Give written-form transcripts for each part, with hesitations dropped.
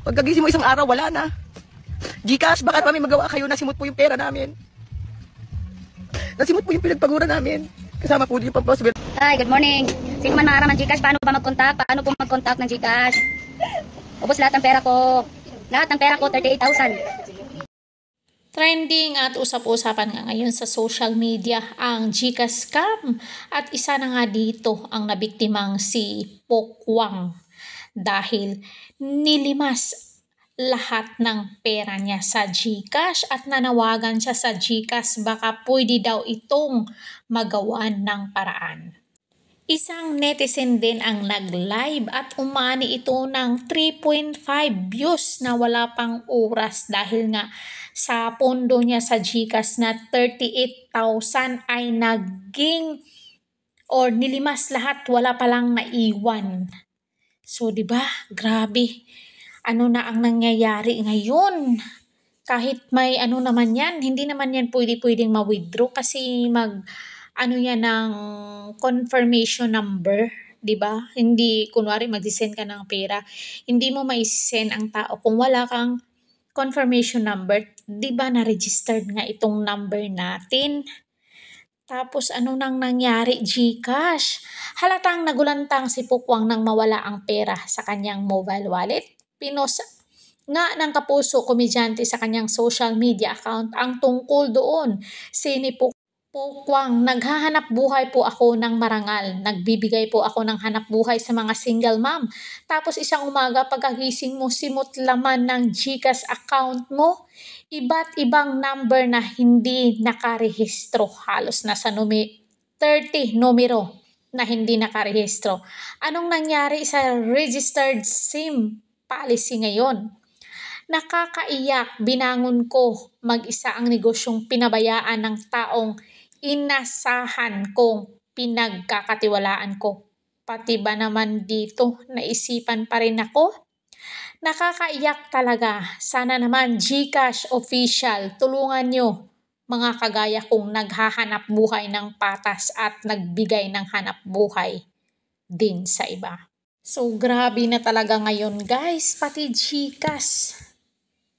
Pagkagising mo isang araw, wala na. Gcash, baka kami magawa kayo, nasimot po yung pera namin. Nasimot po yung pinagpagura namin. Kasama po yung pamposible. Hi, good morning. Sino man maaaram ng Gcash, paano ba mag-contact? Paano po mag-contact ng Gcash? Ubos lahat ng pera ko. Lahat ng pera ko, 38,000. Trending at usap-usapan nga ngayon sa social media ang Gcash scam at isa na nga dito ang nabiktimang si Pokwang dahil nilimas lahat ng pera niya sa Gcash at nanawagan siya sa Gcash baka pwede daw itong magawan ng paraan. Isang netizen din ang nag-live at umani ito ng 3.5 views na wala pang oras dahil nga sa pondo niya sa Gcash na 38,000 ay naging or nilimas lahat, wala palang naiwan. So 'di ba? Grabe. Ano na ang nangyayari ngayon? Kahit may ano naman yan, hindi naman yan pwedeng ma-withdraw kasi yan ng confirmation number, 'di ba? Hindi kunwari mag-send ka ng pera, hindi mo mai-send ang tao kung wala kang confirmation number. 'Di ba na-registered nga itong number natin? Tapos ano nang nangyari, Gcash? Halatang nagulantang si Pokwang nang mawala ang pera sa kanyang mobile wallet. Pinos nga ng kapuso komedyante sa kanyang social media account ang tungkol doon. Sini Pokwang, naghahanap buhay po ako ng marangal. Nagbibigay po ako ng hanap buhay sa mga single mom. Tapos isang umaga pagkagising mo, simot laman ng Gcash account mo. Iba't ibang number na hindi nakarehistro. Halos nasa 30 numero na hindi nakarehistro. Anong nangyari sa registered SIM policy ngayon? Nakakaiyak, binangon ko mag-isa ang negosyong pinabayaan ng taong inasahan kong pinagkakatiwalaan ko. Pati ba naman dito naisipan pa rin ako? Nakakaiyak talaga. Sana naman Gcash official, tulungan nyo mga kagaya kong naghahanap buhay ng patas at nagbigay ng hanap buhay din sa iba. So grabe na talaga ngayon guys, pati Gcash.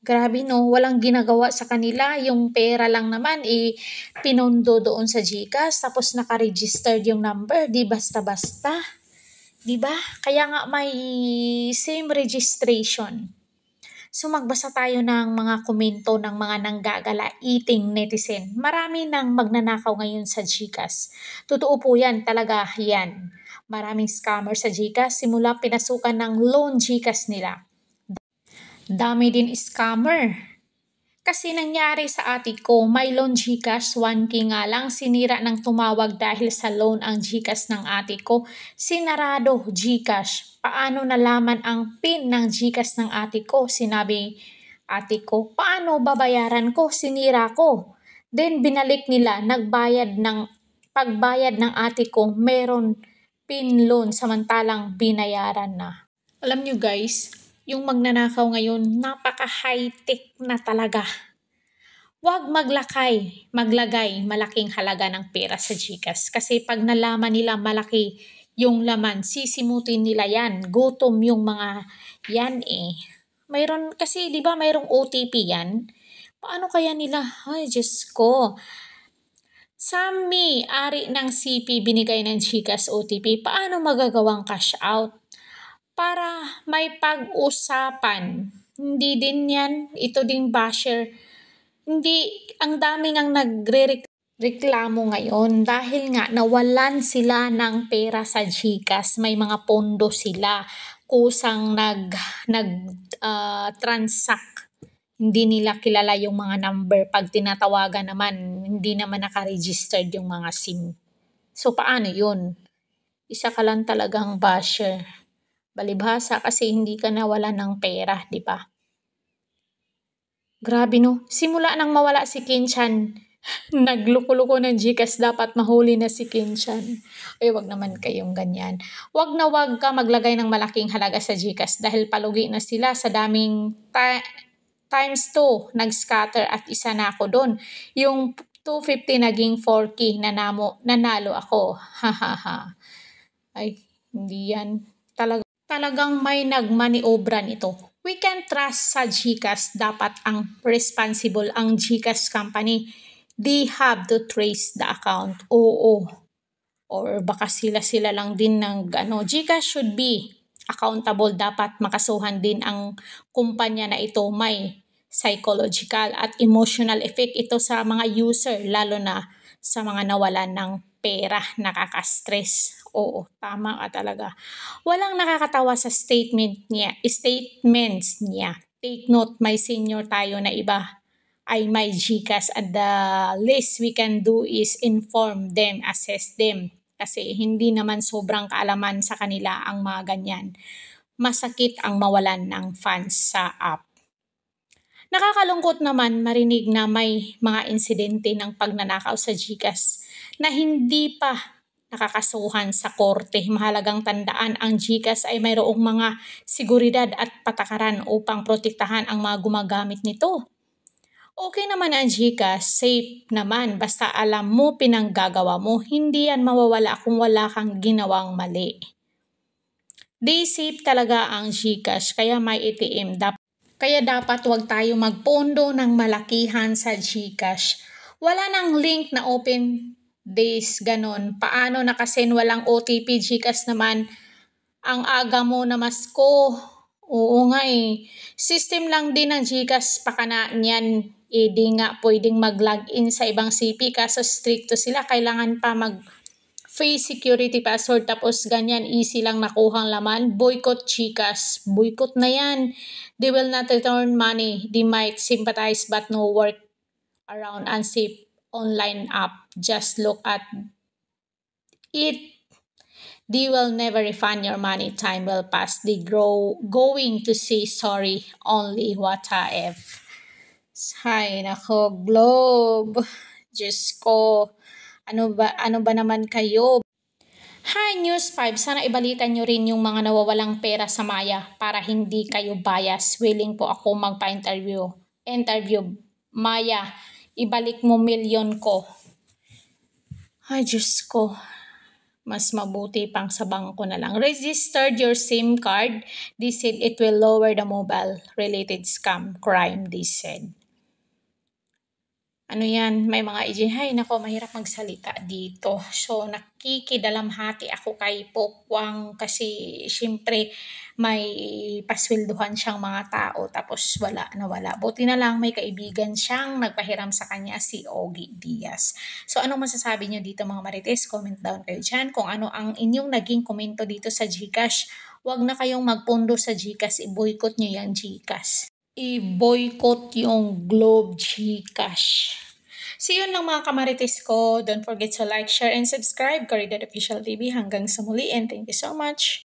Grabe no, walang ginagawa sa kanila, yung pera lang naman pinundo doon sa Gcash tapos naka-registered yung number, di basta-basta. Di ba? Kaya nga may same registration. So magbasa tayo ng mga komento ng mga nanggagala-iting netizen. Marami nang magnanakaw ngayon sa Gcash. Totoo po yan, talaga yan. Maraming scammer sa Gcash simula pinasukan ng loan Gcash nila. Dami din scammer. Kasi nangyari sa ate ko, may loan Gcash, 1K nga lang, sinira ng tumawag dahil sa loan ang Gcash ng ate ko. Sinarado Gcash. Paano nalaman ang PIN ng Gcash ng ate ko? Sinabi ate ko, paano babayaran ko? Sinira ko. Then binalik nila, pagbayad ng ate ko, meron PIN loan samantalang binayaran na. Alam nyo guys, yung magnanakaw ngayon, napaka-high-tech na talaga. Huwag maglagay malaking halaga ng pera sa Gcash kasi pag nalaman nila malaki yung laman, sisimutin nila yan. Gutom yung mga yan Mayroon kasi, di ba mayroong OTP yan? Paano kaya nila? Ay, Diyos ko. Sa may-ari ng CP binigay ng Gcash OTP, paano magagawang cash out? Para may pag-usapan. Hindi din yan. Ito ding basher. Hindi, ang daming ang nagre-reklamo ngayon dahil nga nawalan sila ng pera sa Gcash. May mga pondo sila. Kusang transact. Hindi nila kilala yung mga number. Pag tinatawagan naman, hindi naman naka-registered yung mga SIM. So, paano yun? Isa ka lang talagang basher. Balibhasa kasi hindi ka nawala ng pera, di ba? Grabe no, simula nang mawala si Kinchan, nagluko-luko ng Gcash, dapat mahuli na si Kinchan. Ay, wag naman kayong ganyan. Wag na wag ka maglagay ng malaking halaga sa Gcash dahil palugi na sila sa daming times 2 nag-scatter at isa na ako doon. Yung 250 naging 4K, nanalo ako. Hahaha. Ay, hindi yan. Talagang may nagmaniobran ito. we can trust sa GCash. Dapat ang responsible ang GCash company. They have to trace the account. Oo. Or baka sila lang din ng GCash should be accountable. Dapat makasuhan din ang kumpanya na ito. May psychological at emotional effect ito sa mga user, lalo na sa mga nawalan ng pera, nakaka-stress. Oo, tama ka talaga. Walang nakakatawa sa statements niya. Take note, may senior tayo na iba ay may GCash, at the least we can do is inform them, assess them. Kasi hindi naman sobrang kaalaman sa kanila ang mga ganyan. Masakit ang mawalan ng funds sa app. Nakakalungkot naman marinig na may mga insidente ng pagnanakaw sa GCash na hindi pa nakakasuhan sa korte. Mahalagang tandaan, ang GCash ay mayroong mga seguridad at patakaran upang protektahan ang mga gumagamit nito. Okay naman ang GCash, safe naman, basta alam mo pinanggagawa mo, hindi yan mawawala kung wala kang ginawang mali. Di safe talaga ang GCash, kaya may ATM. Kaya dapat wag tayo magpondo ng malakihan sa GCash. Wala nang link na open days, ganon. Paano nakasend walang OTP? GCash naman, ang aga mo na masko. Oo nga eh. System lang din ng GCash pakana niyan. Di nga pwedeng mag-login sa ibang CP kaso stricto sila. Kailangan pa face security password, tapos ganyan easy lang nakuhang laman. Boycott GCash. Boycott na yan. They will not return money. They might sympathize but no work around unsafe online app. Just look at it. They will never refund your money. Time will pass. They going to say sorry only. What if? Hay nako, Globe. Diyos ko. Ano ba naman kayo? Hi News 5, sana ibalitan nyo rin yung mga nawawalang pera sa Maya para hindi kayo bias. Willing po ako magpa-interview. Maya, ibalik mo milyon ko. Ay Diyos ko. Mas mabuti pang sa bangko na lang. Registered your SIM card. They said it will lower the mobile-related scam crime, they said. Ano yan, may mga hay nako, mahirap magsalita dito. So, nakikidalamhati ako kay Pokwang kasi syempre may paswelduhan siyang mga tao tapos nawala. Buti na lang may kaibigan siyang nagpahiram sa kanya, si Ogie Diaz. So, anong masasabi niyo dito mga Marites? Comment down kayo dyan kung ano ang inyong naging komento dito sa GCash. Huwag na kayong magpondo sa GCash, i-boycott niyo yung GCash. I-boycott yung Globe GCash. So yun lang mga kamarites ko. Don't forget to like, share, and subscribe. Caridad Official TV. Hanggang sa muli and thank you so much.